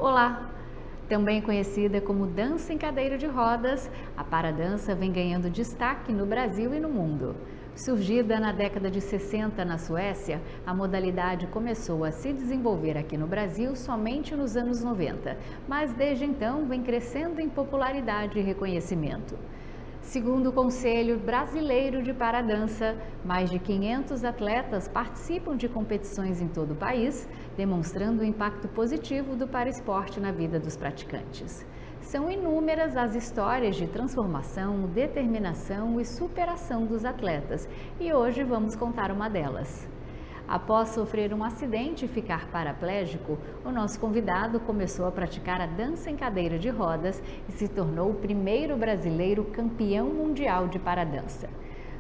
Olá! Também conhecida como dança em cadeira de rodas, a paradança vem ganhando destaque no Brasil e no mundo. Surgida na década de 60 na Suécia, a modalidade começou a se desenvolver aqui no Brasil somente nos anos 90, mas desde então vem crescendo em popularidade e reconhecimento. Segundo o Conselho Brasileiro de Paradança, mais de 500 atletas participam de competições em todo o país, demonstrando o impacto positivo do paraesporte na vida dos praticantes. São inúmeras as histórias de transformação, determinação e superação dos atletas, e hoje vamos contar uma delas. Após sofrer um acidente e ficar paraplégico, o nosso convidado começou a praticar a dança em cadeira de rodas e se tornou o primeiro brasileiro campeão mundial de paradança.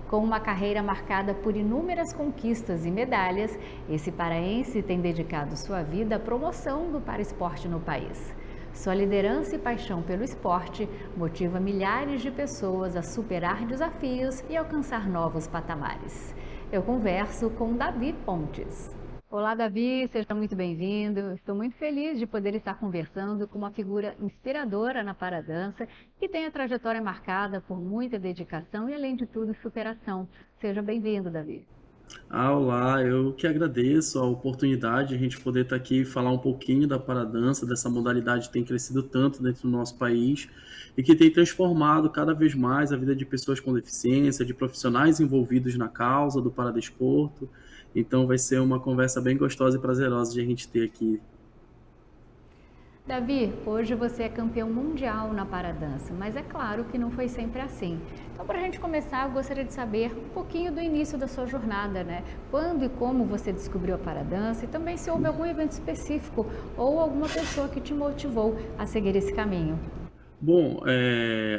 Com uma carreira marcada por inúmeras conquistas e medalhas, esse paraense tem dedicado sua vida à promoção do paraesporte no país. Sua liderança e paixão pelo esporte motiva milhares de pessoas a superar desafios e alcançar novos patamares. Eu converso com Davi Pontes. Olá, Davi, seja muito bem-vindo. Estou muito feliz de poder estar conversando com uma figura inspiradora na paradança que tem a trajetória marcada por muita dedicação e, além de tudo, superação. Seja bem-vindo, Davi. Olá, eu que agradeço a oportunidade de a gente poder estar aqui e falar um pouquinho da paradança, dessa modalidade que tem crescido tanto dentro do nosso país e que tem transformado cada vez mais a vida de pessoas com deficiência, de profissionais envolvidos na causa do paradesporto. Então vai ser uma conversa bem gostosa e prazerosa de a gente ter aqui. Davi, hoje você é campeão mundial na paradança, mas é claro que não foi sempre assim. Então, para a gente começar, eu gostaria de saber um pouquinho do início da sua jornada, né? Quando e como você descobriu a paradança e também se houve algum evento específico ou alguma pessoa que te motivou a seguir esse caminho. Bom,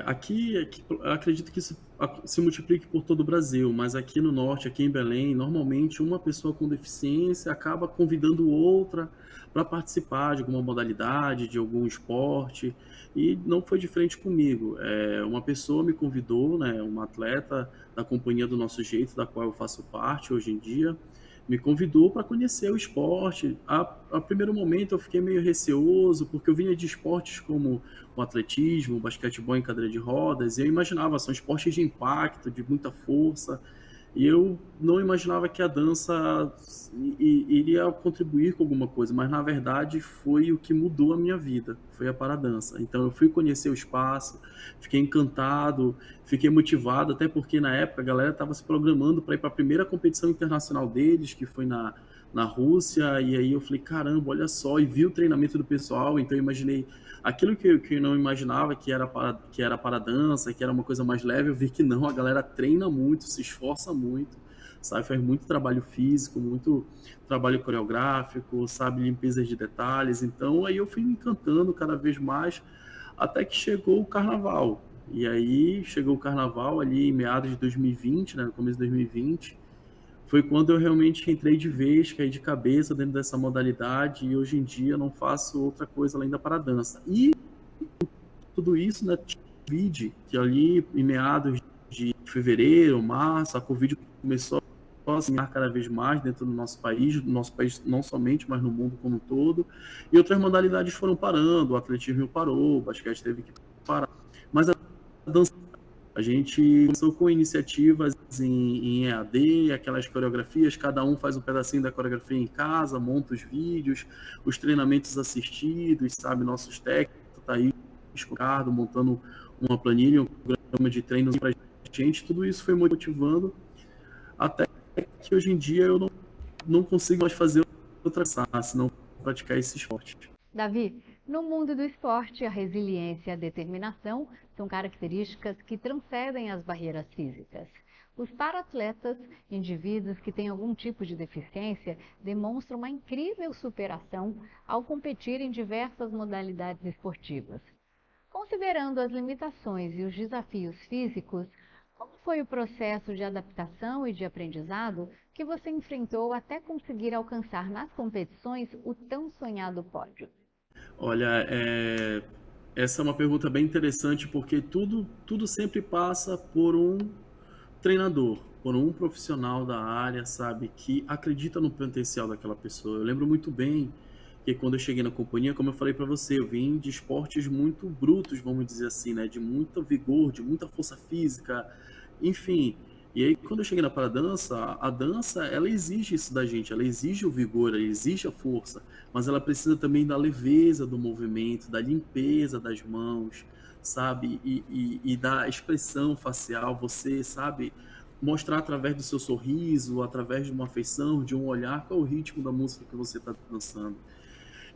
aqui eu acredito que isso se multiplique por todo o Brasil, mas aqui no norte, aqui em Belém, normalmente uma pessoa com deficiência acaba convidando outra para participar de alguma modalidade, de algum esporte, e não foi diferente comigo. Uma pessoa me convidou, né, uma atleta da Companhia do Nosso Jeito, da qual eu faço parte hoje em dia, me convidou para conhecer o esporte. A primeiro momento eu fiquei meio receoso, porque eu vinha de esportes como o atletismo, o basquetebol em cadeira de rodas, e eu imaginava, são esportes de impacto, de muita força, e eu não imaginava que a dança iria contribuir com alguma coisa, mas na verdade foi o que mudou a minha vida, foi a paradança. Então eu fui conhecer o espaço, fiquei encantado, fiquei motivado, até porque na época a galera estava se programando para ir para a primeira competição internacional deles, que foi na Rússia, e aí eu falei, caramba, olha só, e vi o treinamento do pessoal, então eu imaginei aquilo que eu não imaginava que era para dança, que era uma coisa mais leve, eu vi que não, a galera treina muito, se esforça muito, sabe, faz muito trabalho físico, muito trabalho coreográfico, sabe, limpeza de detalhes, então aí eu fui me encantando cada vez mais, até que chegou o carnaval, e aí chegou o carnaval ali em meados de 2020, né, no começo de 2020, foi quando eu realmente entrei de vez, caí de cabeça dentro dessa modalidade e hoje em dia não faço outra coisa além da paradança. E tudo isso, né, Covid, que ali em meados de fevereiro, março, a Covid começou a se cada vez mais dentro do nosso país não somente, mas no mundo como um todo, e outras modalidades foram parando, o atletismo parou, o basquete teve que parar, mas a dança a gente começou com iniciativas em EAD, aquelas coreografias, cada um faz um pedacinho da coreografia em casa, monta os vídeos, os treinamentos assistidos, sabe, nossos técnicos, Thaís, Ricardo, montando uma planilha, um programa de treino para a gente, tudo isso foi motivando, até que hoje em dia eu não consigo mais fazer outra coisa, senão praticar esse esporte. Davi, no mundo do esporte, a resiliência e a determinação são características que transcendem as barreiras físicas. Os paratletas, indivíduos que têm algum tipo de deficiência, demonstram uma incrível superação ao competir em diversas modalidades esportivas. Considerando as limitações e os desafios físicos, como foi o processo de adaptação e de aprendizado que você enfrentou até conseguir alcançar nas competições o tão sonhado pódio? Olha, essa é uma pergunta bem interessante porque tudo sempre passa por um treinador, por um profissional da área, sabe, que acredita no potencial daquela pessoa. Eu lembro muito bem Porque quando eu cheguei na companhia, como eu falei para você, eu vim de esportes muito brutos, vamos dizer assim, né? De muito vigor, de muita força física, enfim. E aí, quando eu cheguei na paradança, a dança, ela exige isso da gente, ela exige o vigor, ela exige a força, mas ela precisa também da leveza do movimento, da limpeza das mãos, sabe? E da expressão facial, você, sabe? Mostrar através do seu sorriso, através de uma afeição, de um olhar, qual é o ritmo da música que você está dançando.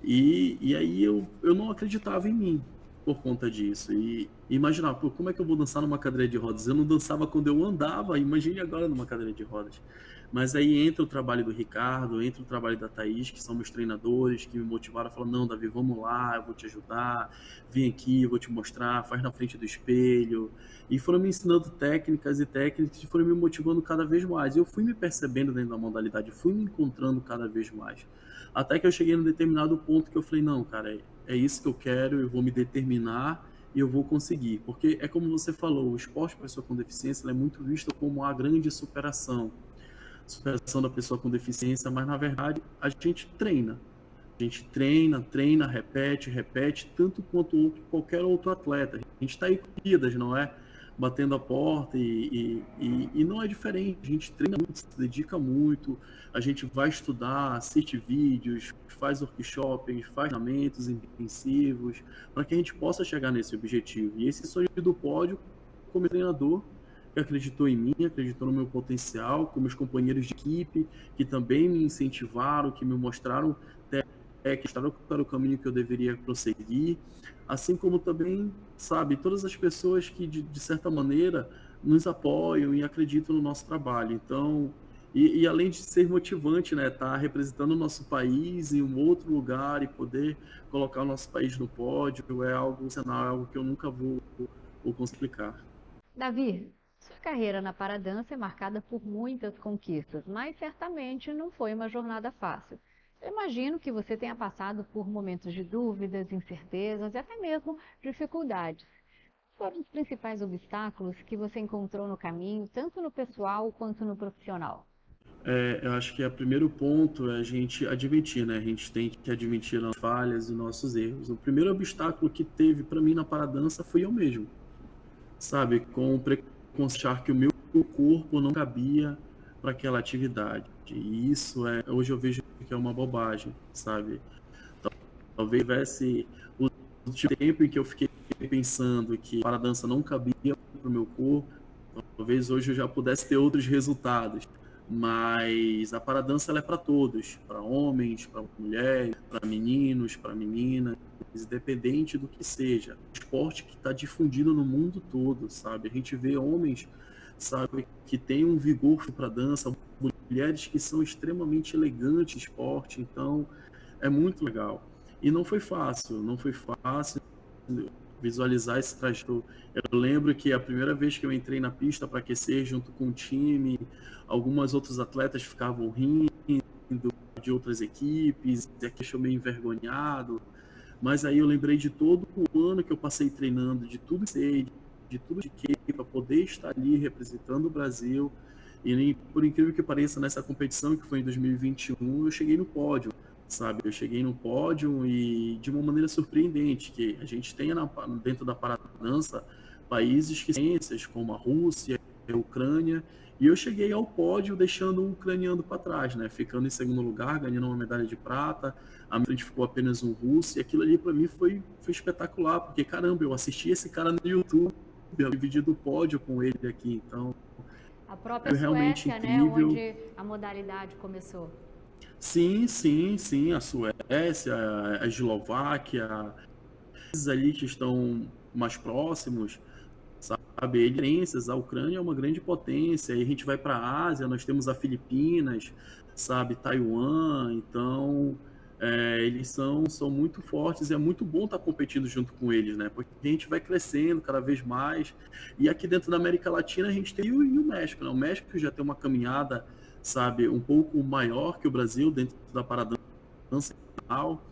E aí eu não acreditava em mim por conta disso. E imaginar, pô, como é que eu vou dançar numa cadeira de rodas? Eu não dançava quando eu andava, imagine agora numa cadeira de rodas. Mas aí entra o trabalho do Ricardo, entra o trabalho da Thaís, que são meus treinadores, que me motivaram, falaram, não, Davi, vamos lá, eu vou te ajudar, vem aqui, eu vou te mostrar, faz na frente do espelho. E foram me ensinando técnicas e técnicas que foram me motivando cada vez mais. E eu fui me percebendo dentro da modalidade, fui me encontrando cada vez mais. Até que eu cheguei num determinado ponto que eu falei, não, cara, é isso que eu quero, eu vou me determinar e eu vou conseguir. Porque é como você falou, o esporte para pessoa com deficiência é muito visto como a grande superação. Superação da pessoa com deficiência, mas na verdade a gente treina. A gente treina, treina, repete, repete, tanto quanto qualquer outro atleta. A gente está aí com vidas, não é? Batendo a porta e não é diferente. A gente treina muito, se dedica muito, a gente vai estudar, assiste vídeos, faz workshops, faz treinamentos intensivos, para que a gente possa chegar nesse objetivo. E esse sonho do pódio, como treinador, que acreditou em mim, acreditou no meu potencial, com meus companheiros de equipe, que também me incentivaram, que me mostraram que estava o caminho que eu deveria prosseguir, assim como também, sabe, todas as pessoas que, de certa maneira, nos apoiam e acreditam no nosso trabalho. Então, e além de ser motivante, né, estar representando o nosso país em um outro lugar e poder colocar o nosso país no pódio, é algo, é algo que eu nunca vou conseguir explicar. Davi, sua carreira na paradança é marcada por muitas conquistas, mas certamente não foi uma jornada fácil. Eu imagino que você tenha passado por momentos de dúvidas, incertezas e até mesmo dificuldades. Quais foram os principais obstáculos que você encontrou no caminho, tanto no pessoal quanto no profissional? Eu acho que o primeiro ponto é a gente admitir, né? A gente tem que admitir as falhas e nossos erros. O primeiro obstáculo que teve para mim na paradança foi eu mesmo, sabe? Com o preconceito achar que o meu corpo não cabia para aquela atividade. E isso hoje eu vejo que é uma bobagem, sabe? Talvez tivesse o tempo em que eu fiquei pensando que a paradança não cabia para o meu corpo, talvez hoje eu já pudesse ter outros resultados. Mas a paradança ela é para todos, para homens, para mulheres, para meninos, para meninas, independente do que seja. É um esporte que está difundido no mundo todo, sabe? A gente vê homens, sabe, que tem um vigor para dança, mulheres que são extremamente elegantes no esporte, então é muito legal. E não foi fácil, não foi fácil visualizar esse trajeto. Eu lembro que a primeira vez que eu entrei na pista para aquecer junto com o time, algumas outros atletas ficavam rindo de outras equipes, e aqui eu meio envergonhado. Mas aí eu lembrei de todo o ano que eu passei treinando, de tudo que sei, de tudo que para poder estar ali representando o Brasil. E por incrível que pareça, nessa competição que foi em 2021, eu cheguei no pódio, sabe? Eu cheguei no pódio e de uma maneira surpreendente, que a gente tem dentro da paradança países que têm ciências, como a Rússia, a Ucrânia, e eu cheguei ao pódio deixando um ucraniano para trás, né? Ficando em segundo lugar, ganhando uma medalha de prata. A minha frente ficou apenas um russo, e aquilo ali para mim foi espetacular, porque caramba, eu assisti esse cara no YouTube, eu dividi do pódio com ele aqui, então A própria realmente Suécia, né, incrível. onde a modalidade começou. Sim, sim, sim, a Suécia, a Eslováquia, esses ali que estão mais próximos, sabe, a Ucrânia é uma grande potência, aí a gente vai para a Ásia, nós temos a Filipinas, sabe, Taiwan, então eles são muito fortes e é muito bom estar competindo junto com eles, né, porque a gente vai crescendo cada vez mais, e aqui dentro da América Latina a gente tem o México, né, o México já tem uma caminhada, sabe, um pouco maior que o Brasil dentro da paradança nacional,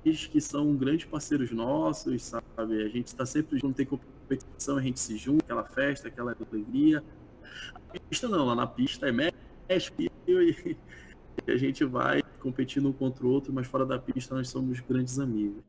eles que são grandes parceiros nossos, sabe, a gente está sempre, quando tem competição, a gente se junta, aquela festa, aquela alegria. A pista não, lá na pista é México e a gente vai competindo um contra o outro, mas fora da pista nós somos grandes amigos.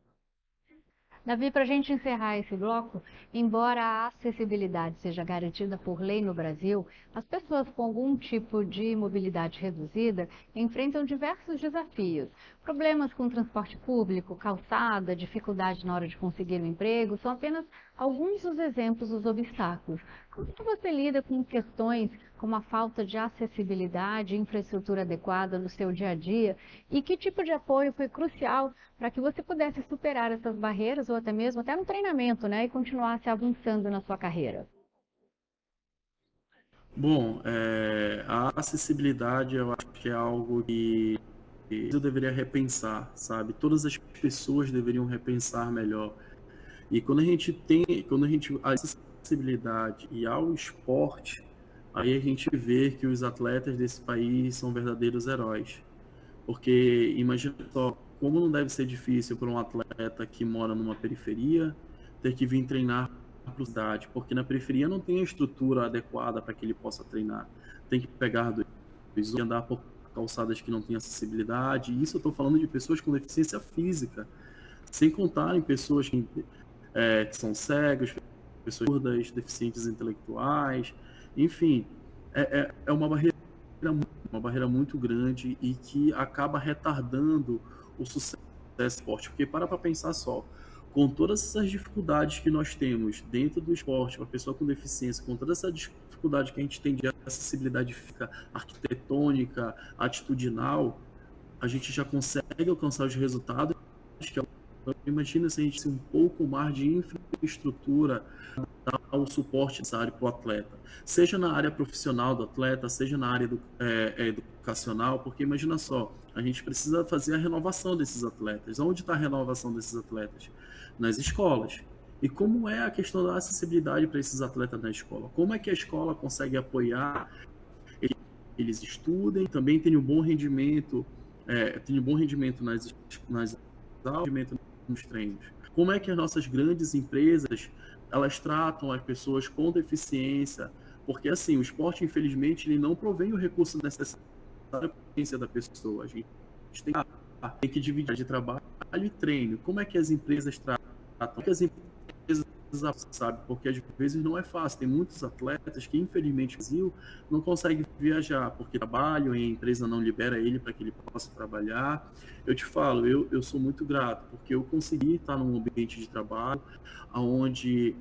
Davi, para a gente encerrar esse bloco, embora a acessibilidade seja garantida por lei no Brasil, as pessoas com algum tipo de mobilidade reduzida enfrentam diversos desafios. Problemas com transporte público, calçada, dificuldade na hora de conseguir um emprego, são apenas alguns dos exemplos dos obstáculos. Como que você lida com questões como a falta de acessibilidade e infraestrutura adequada no seu dia a dia? E que tipo de apoio foi crucial para que você pudesse superar essas barreiras ou até mesmo no treinamento, né, e continuasse avançando na sua carreira? Bom, a acessibilidade eu acho que é algo que eu deveria repensar, sabe? Todas as pessoas deveriam repensar melhor. E quando a gente a acessibilidade e ao esporte, aí a gente vê que os atletas desse país são verdadeiros heróis. Porque imagina só, como não deve ser difícil para um atleta que mora numa periferia ter que vir treinar para a cidade, porque na periferia não tem a estrutura adequada para que ele possa treinar. Tem que pegar dois e andar por calçadas que não têm acessibilidade. E isso eu estou falando de pessoas com deficiência física, sem contar em pessoas que são cegas, pessoas surdas, deficientes intelectuais, enfim, é uma barreira muito grande e que acaba retardando o sucesso do esporte. Porque para pensar só, com todas essas dificuldades que nós temos dentro do esporte, uma pessoa com deficiência, com toda essa dificuldade que a gente tem de acessibilidade física, arquitetônica, atitudinal, a gente já consegue alcançar os resultados que imagina se a gente tivesse um pouco mais de infraestrutura, dar o suporte necessário para o atleta, seja na área profissional do atleta, seja na área educacional, porque imagina só, a gente precisa fazer a renovação desses atletas. Onde está a renovação desses atletas? Nas escolas. E como é a questão da acessibilidade para esses atletas na escola? Como é que a escola consegue apoiar eles estudem, também tenham um bom rendimento, nas aulas, nos treinos? Como é que as nossas grandes empresas elas tratam as pessoas com deficiência? Porque assim, o esporte, infelizmente, ele não provém o recurso necessário para a deficiência da pessoa. A gente tem que dividir de trabalho e treino. Como é que as empresas tratam? Como é que as empresas, sabe? Porque às vezes não é fácil. Tem muitos atletas que, infelizmente, no Brasil não conseguem viajar porque trabalham e a empresa não libera ele para que ele possa trabalhar. Eu te falo, eu sou muito grato porque eu consegui estar num ambiente de trabalho onde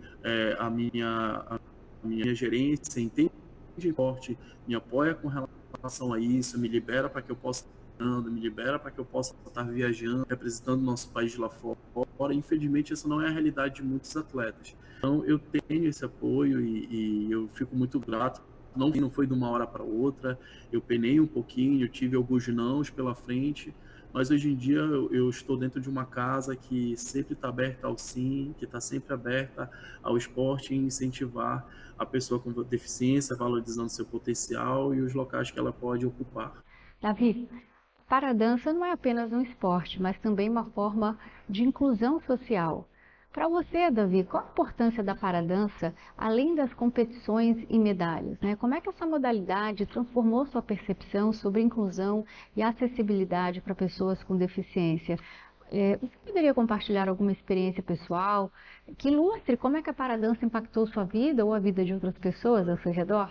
a minha gerência entende de esporte, me apoia com relação a isso, me libera para que eu possa me libera para que eu possa estar viajando, representando o nosso país lá fora. Infelizmente, essa não é a realidade de muitos atletas. Então, eu tenho esse apoio e eu fico muito grato. Não foi de uma hora para outra, eu penei um pouquinho, eu tive alguns nãos pela frente, mas hoje em dia eu estou dentro de uma casa que sempre está aberta ao sim, que está sempre aberta ao esporte e incentivar a pessoa com deficiência, valorizando seu potencial e os locais que ela pode ocupar. Davi, paradança não é apenas um esporte, mas também uma forma de inclusão social. Para você, Davi, qual a importância da paradança, além das competições e medalhas, né? Como é que essa modalidade transformou sua percepção sobre inclusão e acessibilidade para pessoas com deficiência? Você poderia compartilhar alguma experiência pessoal que ilustre como é que a paradança impactou sua vida ou a vida de outras pessoas ao seu redor?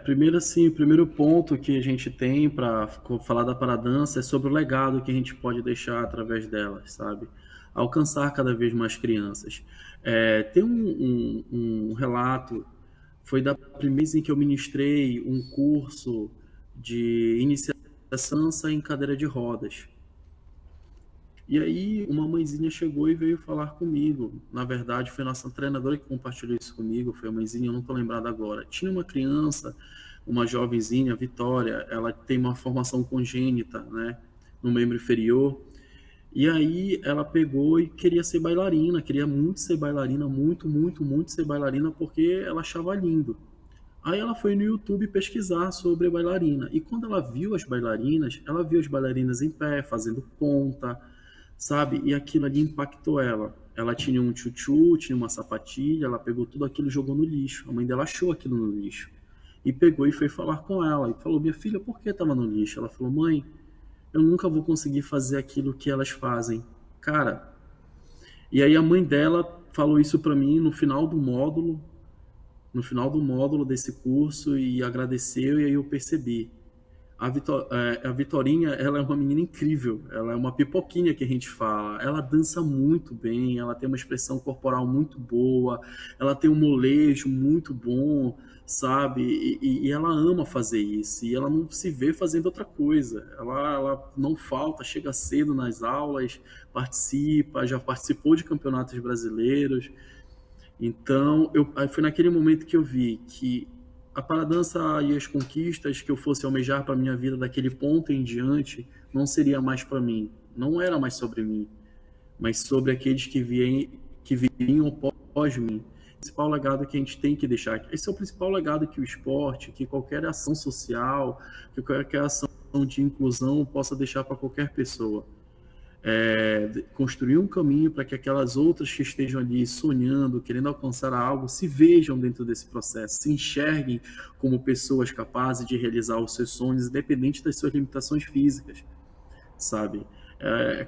Primeiro, assim, o primeiro ponto que a gente tem para falar da paradança é sobre o legado que a gente pode deixar através delas, sabe? Alcançar cada vez mais crianças. Tem um relato, foi da primeira vez em que eu ministrei um curso de iniciação em cadeira de rodas. E aí uma mãezinha chegou e veio falar comigo. Na verdade, foi a nossa treinadora que compartilhou isso comigo, foi a mãezinha, eu não estou lembrado agora. Tinha uma criança, uma jovenzinha, Vitória, ela tem uma formação congênita, né, no membro inferior. E aí ela pegou e queria ser bailarina, queria muito ser bailarina, muito, muito, muito ser bailarina, porque ela achava lindo. Aí ela foi no YouTube pesquisar sobre a bailarina. E quando ela viu as bailarinas em pé, fazendo ponta, sabe? E aquilo ali impactou ela. Ela tinha um tchutchu, tinha uma sapatilha, ela pegou tudo aquilo e jogou no lixo. A mãe dela achou aquilo no lixo. e pegou e foi falar com ela. E falou, minha filha, por que estava no lixo? Ela falou, mãe, eu nunca vou conseguir fazer aquilo que elas fazem. Cara, e aí a mãe dela falou isso para mim no final do módulo desse curso e agradeceu, e aí eu percebi. A Vitorinha, ela é uma menina incrível, ela é uma pipoquinha que a gente fala, ela dança muito bem, ela tem uma expressão corporal muito boa, ela tem um molejo muito bom, sabe? E ela ama fazer isso, e ela não se vê fazendo outra coisa. Ela não falta, chega cedo nas aulas, participa, já participou de campeonatos brasileiros. Então, aí foi naquele momento que eu vi que a paradança e as conquistas que eu fosse almejar para minha vida daquele ponto em diante não seria mais para mim, não era mais sobre mim, mas sobre aqueles que viriam após mim. O principal legado que a gente tem que deixar. Esse é o principal legado que o esporte, que qualquer ação social, que qualquer ação de inclusão possa deixar para qualquer pessoa. Construir um caminho para que aquelas outras que estejam ali sonhando, querendo alcançar algo, se vejam dentro desse processo, se enxerguem como pessoas capazes de realizar os seus sonhos, independente das suas limitações físicas, sabe?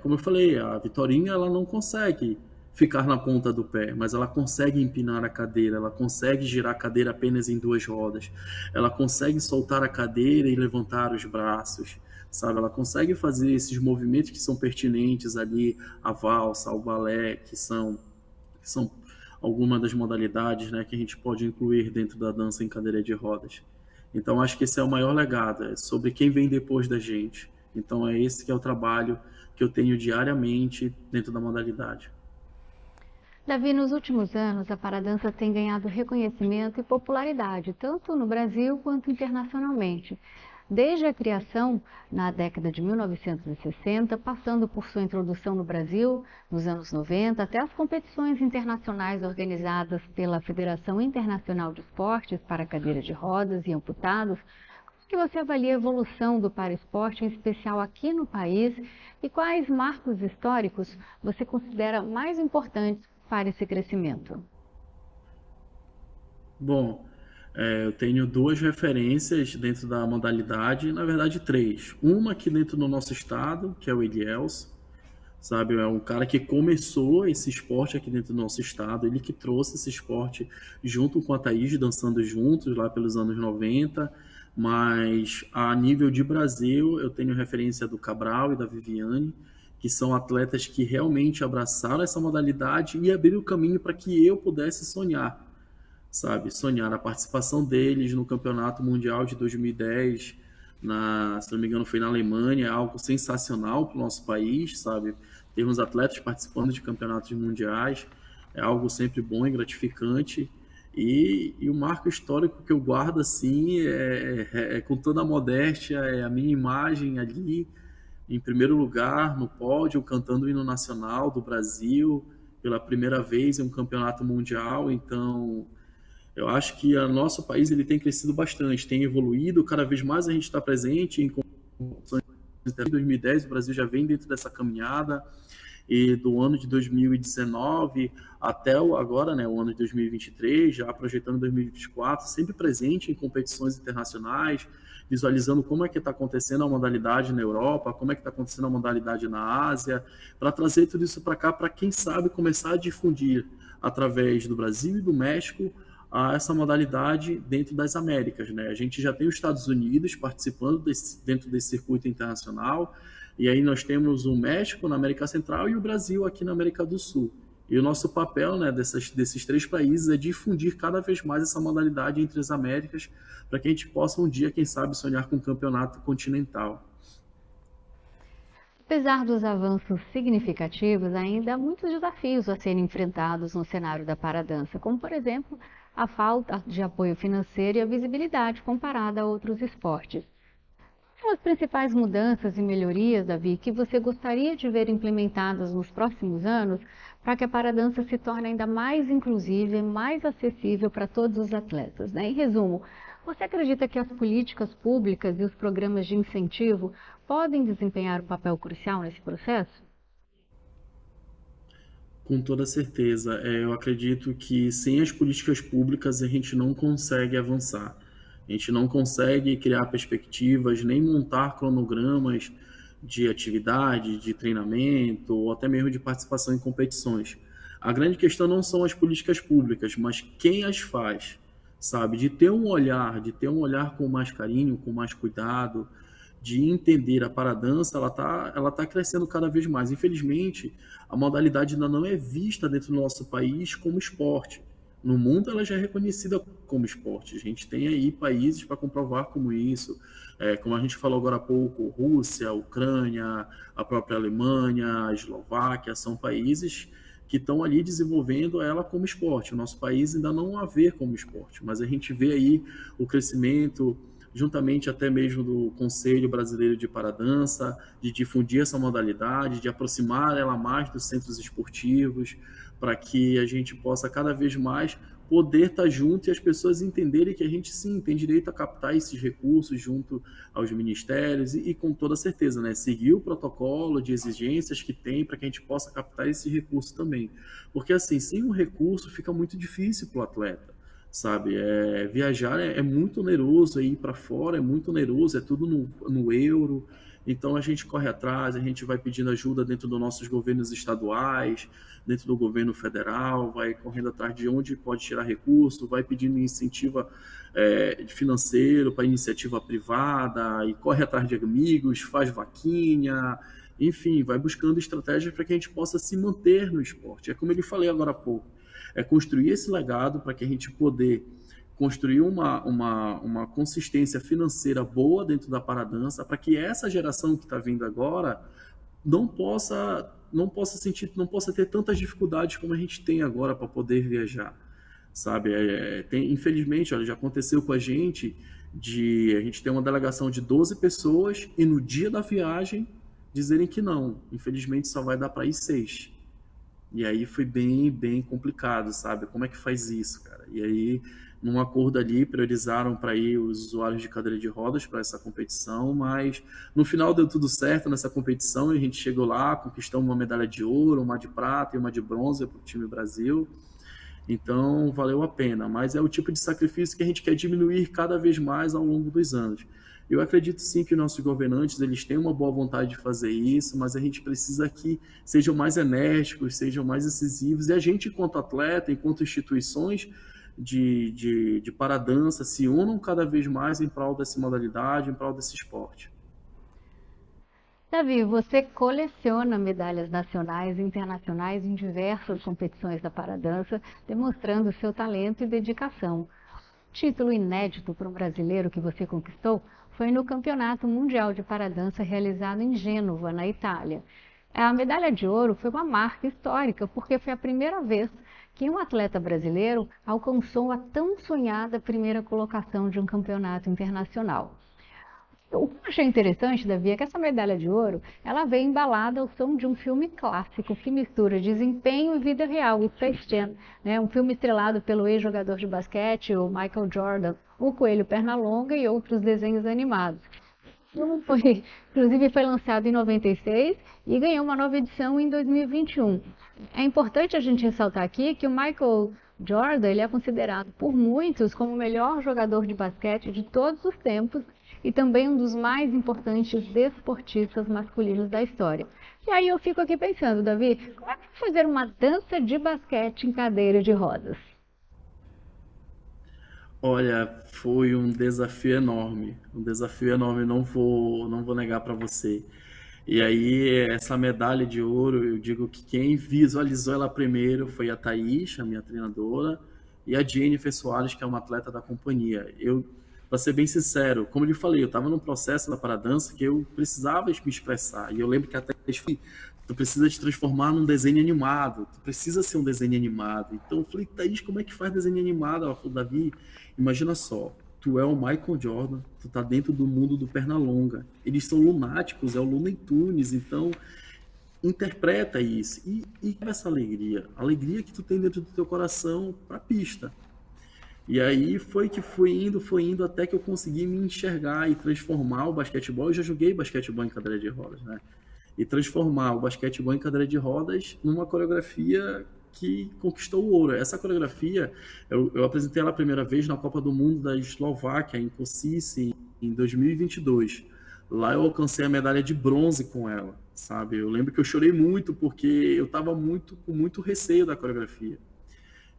Como eu falei, a Vitorinha, ela não consegue ficar na ponta do pé, mas ela consegue empinar a cadeira, ela consegue girar a cadeira apenas em duas rodas, ela consegue soltar a cadeira e levantar os braços, sabe? Ela consegue fazer esses movimentos que são pertinentes ali, a valsa, ao balé, que são algumas das modalidades, né, que a gente pode incluir dentro da dança em cadeira de rodas. Então, acho que esse é o maior legado, é sobre quem vem depois da gente. Então, é esse que é o trabalho que eu tenho diariamente dentro da modalidade. Davi, nos últimos anos, a paradança tem ganhado reconhecimento e popularidade, tanto no Brasil quanto internacionalmente. Desde a criação na década de 1960, passando por sua introdução no Brasil nos anos 90, até as competições internacionais organizadas pela Federação Internacional de Esportes para Cadeira de Rodas e Amputados, como que você avalia a evolução do paraesporte, em especial aqui no país, e quais marcos históricos você considera mais importantes para esse crescimento? Bom, eu tenho duas referências dentro da modalidade, na verdade três. Uma aqui dentro do nosso estado, que é o Elielso, sabe? É um cara que começou esse esporte aqui dentro do nosso estado, ele que trouxe esse esporte junto com a Thaís, dançando juntos lá pelos anos 90, mas a nível de Brasil eu tenho referência do Cabral e da Viviane, que são atletas que realmente abraçaram essa modalidade e abriram o caminho para que eu pudesse sonhar, sabe? Sonhar a participação deles no Campeonato Mundial de 2010, se não me engano foi na Alemanha, é algo sensacional para o nosso país, sabe? Termos atletas participando de campeonatos mundiais é algo sempre bom e gratificante. E o marco histórico que eu guardo assim com toda a modéstia, é a minha imagem ali em primeiro lugar no pódio, cantando o hino nacional do Brasil pela primeira vez em um campeonato mundial. Então, eu acho que o nosso país ele tem crescido bastante, tem evoluído, cada vez mais a gente está presente em competições. Em 2010 o Brasil já vem dentro dessa caminhada, e do ano de 2019 até agora, né, o ano de 2023, já projetando 2024, sempre presente em competições internacionais, visualizando como é que está acontecendo a modalidade na Europa, como é que está acontecendo a modalidade na Ásia, para trazer tudo isso para cá, para quem sabe começar a difundir através do Brasil e do México essa modalidade dentro das Américas, né? A gente já tem os Estados Unidos participando dentro desse circuito internacional, e aí nós temos o México na América Central e o Brasil aqui na América do Sul. E o nosso papel, né, desses três países é difundir cada vez mais essa modalidade entre as Américas, para que a gente possa um dia, quem sabe, sonhar com um campeonato continental. Apesar dos avanços significativos, ainda há muitos desafios a serem enfrentados no cenário da paradança, como, por exemplo, a falta de apoio financeiro e a visibilidade comparada a outros esportes. Quais são as principais mudanças e melhorias, Davi, que você gostaria de ver implementadas nos próximos anos para que a paradança se torne ainda mais inclusiva e mais acessível para todos os atletas, né? Em resumo, você acredita que as políticas públicas e os programas de incentivo podem desempenhar um papel crucial nesse processo? Com toda certeza. Eu acredito que sem as políticas públicas a gente não consegue avançar. A gente não consegue criar perspectivas, nem montar cronogramas de atividade, de treinamento, ou até mesmo de participação em competições. A grande questão não são as políticas públicas, mas quem as faz, sabe? De ter um olhar com mais carinho, com mais cuidado, de entender a paradança, ela tá crescendo cada vez mais. Infelizmente, a modalidade ainda não é vista dentro do nosso país como esporte. No mundo, ela já é reconhecida como esporte. A gente tem aí países para comprovar como isso. Como a gente falou agora há pouco, Rússia, Ucrânia, a própria Alemanha, a Eslováquia, são países que estão ali desenvolvendo ela como esporte. O nosso país ainda não a vê como esporte, mas a gente vê aí o crescimento, juntamente até mesmo do Conselho Brasileiro de Paradança, de difundir essa modalidade, de aproximar ela mais dos centros esportivos, para que a gente possa cada vez mais poder estar junto e as pessoas entenderem que a gente sim tem direito a captar esses recursos junto aos ministérios e com toda certeza, né, seguir o protocolo de exigências que tem para que a gente possa captar esse recurso também. Porque assim, sem um recurso fica muito difícil para o atleta, sabe? Viajar é muito oneroso, ir para fora é muito oneroso, é tudo no euro. Então a gente corre atrás, a gente vai pedindo ajuda dentro dos nossos governos estaduais, dentro do governo federal, vai correndo atrás de onde pode tirar recurso, vai pedindo incentivo financeiro para iniciativa privada, e corre atrás de amigos, faz vaquinha, enfim, vai buscando estratégias para que a gente possa se manter no esporte. É como eu lhe falei agora há pouco, é construir esse legado para que a gente poder construir uma consistência financeira boa dentro da paradança, para que essa geração que está vindo agora não possa ter tantas dificuldades como a gente tem agora para poder viajar, sabe? Infelizmente, olha, já aconteceu com a gente a gente tem uma delegação de 12 pessoas e no dia da viagem dizerem que não, infelizmente só vai dar para ir 6. E aí foi bem, bem complicado, sabe? Como é que faz isso, cara? E aí, num acordo ali, priorizaram para ir os usuários de cadeira de rodas para essa competição, mas no final deu tudo certo nessa competição e a gente chegou lá, conquistamos uma medalha de ouro, uma de prata e uma de bronze para o time Brasil. Então, valeu a pena, mas é o tipo de sacrifício que a gente quer diminuir cada vez mais ao longo dos anos. Eu acredito sim que os nossos governantes eles têm uma boa vontade de fazer isso, mas a gente precisa que sejam mais enérgicos, sejam mais incisivos, e a gente, enquanto atleta, enquanto instituições de paradança, se unam cada vez mais em prol dessa modalidade, em prol desse esporte. Davi, você coleciona medalhas nacionais e internacionais em diversas competições da paradança, demonstrando seu talento e dedicação. Título inédito para um brasileiro que você conquistou foi no Campeonato Mundial de Paradança realizado em Gênova, na Itália. A medalha de ouro foi uma marca histórica, porque foi a primeira vez que um atleta brasileiro alcançou a tão sonhada primeira colocação de um campeonato internacional. O que eu achei interessante, Davi, é que essa medalha de ouro, ela veio embalada ao som de um filme clássico que mistura desempenho e vida real, o Space Jam, né? Um filme estrelado pelo ex-jogador de basquete, o Michael Jordan, o Coelho Pernalonga e outros desenhos animados. O filme inclusive foi lançado em 96 e ganhou uma nova edição em 2021. É importante a gente ressaltar aqui que o Michael Jordan ele é considerado por muitos como o melhor jogador de basquete de todos os tempos e também um dos mais importantes desportistas masculinos da história. E aí eu fico aqui pensando, Davi, como é que fazer uma dança de basquete em cadeira de rodas? Olha, foi um desafio enorme, não vou negar para você. E aí, essa medalha de ouro, eu digo que quem visualizou ela primeiro foi a Thaís, a minha treinadora, e a Jennifer Soares, que é uma atleta da companhia. Para ser bem sincero, como eu lhe falei, eu estava num processo da paradança que eu precisava me expressar. E eu lembro que a Thaís falou, tu precisa te transformar num desenho animado, tu precisa ser um desenho animado. Então eu falei, Thaís, como é que faz desenho animado? Ela falou, Davi, imagina só, tu é o Michael Jordan, tu tá dentro do mundo do Pernalonga. Eles são lunáticos, é o Looney Tunes, então interpreta isso. E essa alegria, a alegria que tu tem dentro do teu coração pra pista. E aí foi indo até que eu consegui me enxergar e transformar o basquetebol. Eu já joguei basquetebol em cadeira de rodas, né? E transformar o basquetebol em cadeira de rodas numa coreografia que conquistou o ouro. Essa coreografia, eu apresentei ela a primeira vez na Copa do Mundo da Eslováquia, em Kosice, em 2022. Lá eu alcancei a medalha de bronze com ela, sabe? Eu lembro que eu chorei muito, porque eu estava com muito receio da coreografia.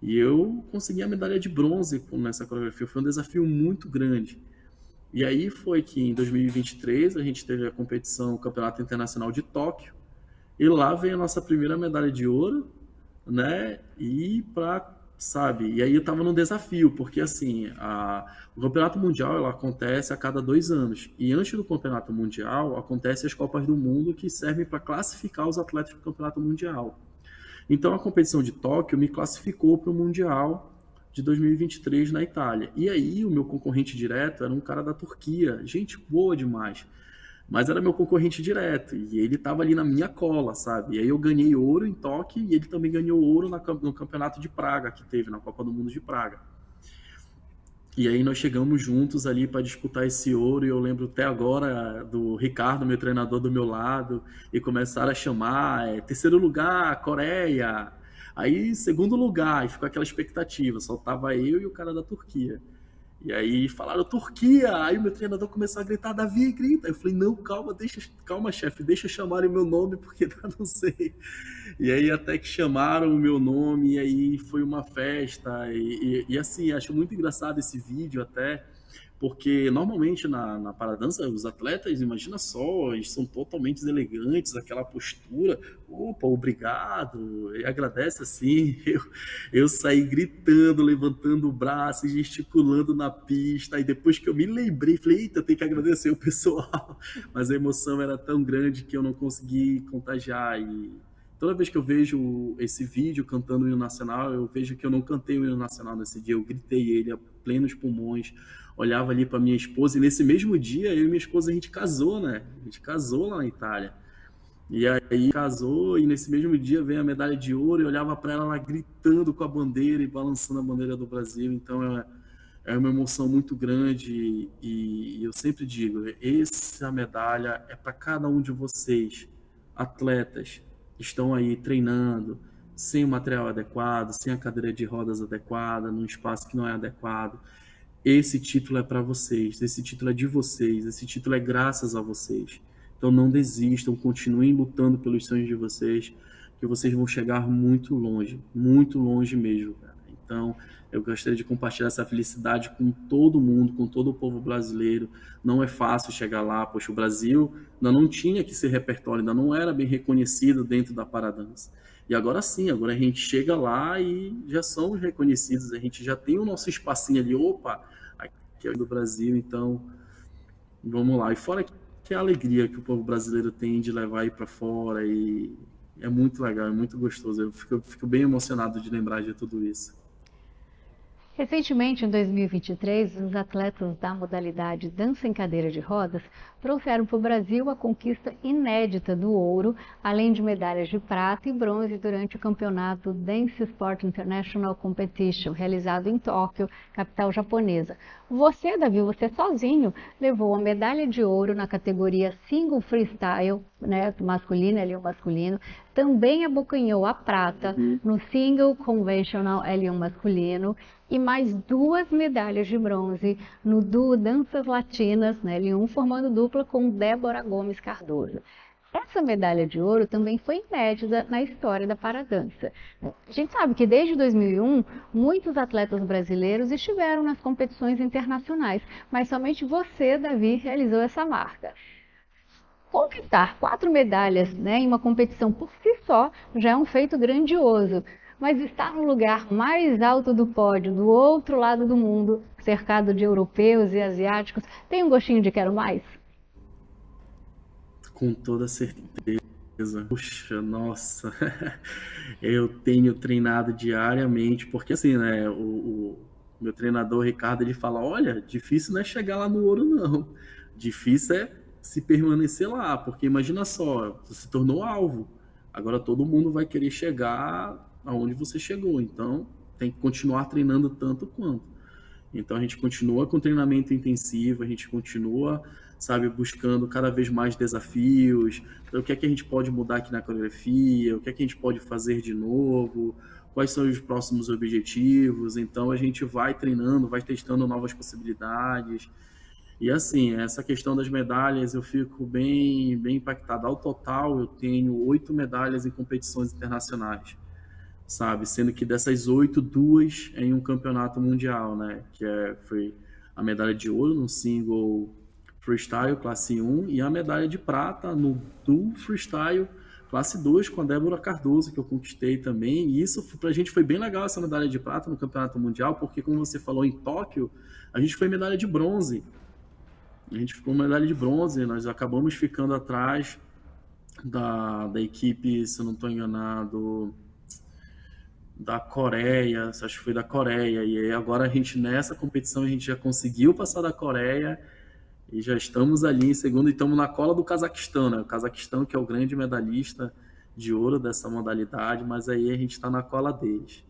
E eu consegui a medalha de bronze nessa coreografia. Foi um desafio muito grande. E aí foi que em 2023 a gente teve a competição, o Campeonato Internacional de Tóquio, e lá veio a nossa primeira medalha de ouro, né? Sabe, e aí eu tava num desafio, porque assim, o Campeonato Mundial ela acontece a cada 2 anos, e antes do Campeonato Mundial acontecem as Copas do Mundo que servem para classificar os atletas para o Campeonato Mundial. Então a competição de Tóquio me classificou para o Mundial de 2023 na Itália. E aí o meu concorrente direto era um cara da Turquia, gente boa demais. Mas era meu concorrente direto, e ele estava ali na minha cola, sabe? E aí eu ganhei ouro em Tóquio, e ele também ganhou ouro no campeonato de Praga, que teve, na Copa do Mundo de Praga. E aí nós chegamos juntos ali para disputar esse ouro, e eu lembro até agora do Ricardo, meu treinador, do meu lado, e começaram a chamar, terceiro lugar, Coreia, aí segundo lugar, e ficou aquela expectativa, só tava eu e o cara da Turquia. E aí falaram Turquia, aí o meu treinador começou a gritar, Davi, grita. Eu falei, não, calma, chefe, deixa chamarem o meu nome, porque eu não sei. E aí até que chamaram o meu nome, e aí foi uma festa. E assim, acho muito engraçado esse vídeo até, porque normalmente na paradança os atletas, imagina só, eles são totalmente elegantes, aquela postura, opa, obrigado, e agradece assim. Eu saí gritando, levantando o braço, gesticulando na pista, e depois que eu me lembrei, falei, eita, eu tenho que agradecer o pessoal, mas a emoção era tão grande que eu não consegui contagiar. E toda vez que eu vejo esse vídeo cantando o hino nacional, eu vejo que eu não cantei o hino nacional nesse dia, eu gritei ele a plenos pulmões, olhava ali para minha esposa, e nesse mesmo dia eu e minha esposa a gente casou, né? A gente casou lá na Itália. E aí casou, e nesse mesmo dia veio a medalha de ouro, e eu olhava para ela lá gritando com a bandeira e balançando a bandeira do Brasil. Então é uma emoção muito grande, e eu sempre digo, essa medalha é para cada um de vocês, atletas, que estão aí treinando, sem o material adequado, sem a cadeira de rodas adequada, num espaço que não é adequado. Esse título é para vocês, esse título é de vocês, esse título é graças a vocês. Então não desistam, continuem lutando pelos sonhos de vocês, que vocês vão chegar muito longe mesmo, cara. Então eu gostaria de compartilhar essa felicidade com todo mundo, com todo o povo brasileiro. Não é fácil chegar lá, poxa, o Brasil ainda não tinha esse repertório, ainda não era bem reconhecido dentro da paradança. E agora sim, agora a gente chega lá e já somos reconhecidos, a gente já tem o nosso espacinho ali, opa, aqui é do Brasil, então vamos lá. E fora que a alegria que o povo brasileiro tem de levar aí para fora, e é muito legal, é muito gostoso, eu fico bem emocionado de lembrar de tudo isso. Recentemente, em 2023, os atletas da modalidade dança em cadeira de rodas trouxeram para o Brasil a conquista inédita do ouro, além de medalhas de prata e bronze durante o campeonato Dance Sport International Competition, realizado em Tóquio, capital japonesa. Você, Davi, você sozinho levou a medalha de ouro na categoria Single Freestyle, né, masculino, L1 masculino, também abocanhou a prata no Single Conventional L1 masculino, e mais 2 medalhas de bronze no duo Danças Latinas, né, L1, formando dupla com Débora Gomes Cardoso. Essa medalha de ouro também foi inédita na história da paradança. A gente sabe que desde 2001, muitos atletas brasileiros estiveram nas competições internacionais, mas somente você, Davi, realizou essa marca. Conquistar 4 medalhas, né, em uma competição por si só já é um feito grandioso. Mas estar no lugar mais alto do pódio, do outro lado do mundo, cercado de europeus e asiáticos, tem um gostinho de quero mais? Com toda certeza. Puxa, nossa, eu tenho treinado diariamente, porque assim, né, o meu treinador Ricardo, ele fala, olha, difícil não é chegar lá no ouro não, difícil é se permanecer lá, porque imagina só, você se tornou alvo, agora todo mundo vai querer chegar aonde você chegou, então tem que continuar treinando tanto quanto. Então a gente continua com treinamento intensivo, a gente continua, sabe, buscando cada vez mais desafios. Então, o que é que a gente pode mudar aqui na coreografia? O que é que a gente pode fazer de novo? quais são os próximos objetivos. Então a gente vai treinando, vai testando novas possibilidades. E assim, essa questão das medalhas, eu fico bem impactado. Ao total, eu tenho 8 medalhas em competições internacionais, sabe? Sendo que dessas 8, 2 em um campeonato mundial, né? Foi a medalha de ouro no single freestyle classe 1 e a medalha de prata no dual freestyle classe 2 com a Débora Cardoso, que eu conquistei também. E isso pra gente foi bem legal, essa medalha de prata no campeonato mundial, porque como você falou, em Tóquio, a gente foi medalha de bronze. A gente ficou medalha de bronze, nós acabamos ficando atrás da equipe, se eu não estou enganado, da Coreia, acho que foi da Coreia, e aí agora a gente nessa competição a gente já conseguiu passar da Coreia e já estamos ali em segundo e estamos na cola do Cazaquistão, né? O Cazaquistão que é o grande medalhista de ouro dessa modalidade, mas aí a gente está na cola deles.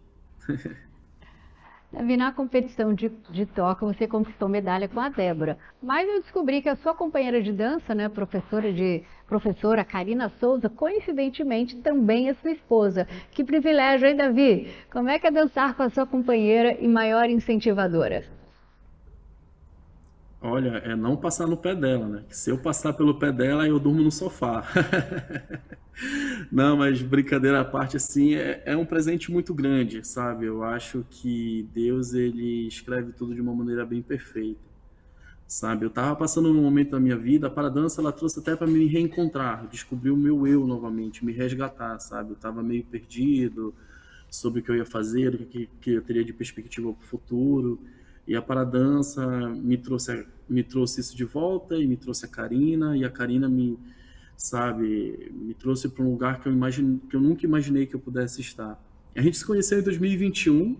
Davi, na competição de toca, você conquistou medalha com a Débora. Mas eu descobri que a sua companheira de dança, né, professora Karina Souza, coincidentemente também é sua esposa. Que privilégio, hein, Davi? Como é que é dançar com a sua companheira e maior incentivadora? Olha, é não passar no pé dela, né? Que se eu passar pelo pé dela, eu durmo no sofá. Não, mas brincadeira à parte, assim, é um presente muito grande, sabe? Eu acho que Deus, ele escreve tudo de uma maneira bem perfeita, sabe? Eu tava passando um momento da minha vida, a paradança, ela trouxe até para me reencontrar, descobrir o meu eu novamente, me resgatar, sabe? Eu tava meio perdido sobre o que eu ia fazer, o que eu teria de perspectiva para o futuro, e a paradança me trouxe isso de volta e me trouxe a Karina, e a Karina me trouxe para um lugar que eu nunca imaginei que eu pudesse estar. A gente se conheceu em 2021,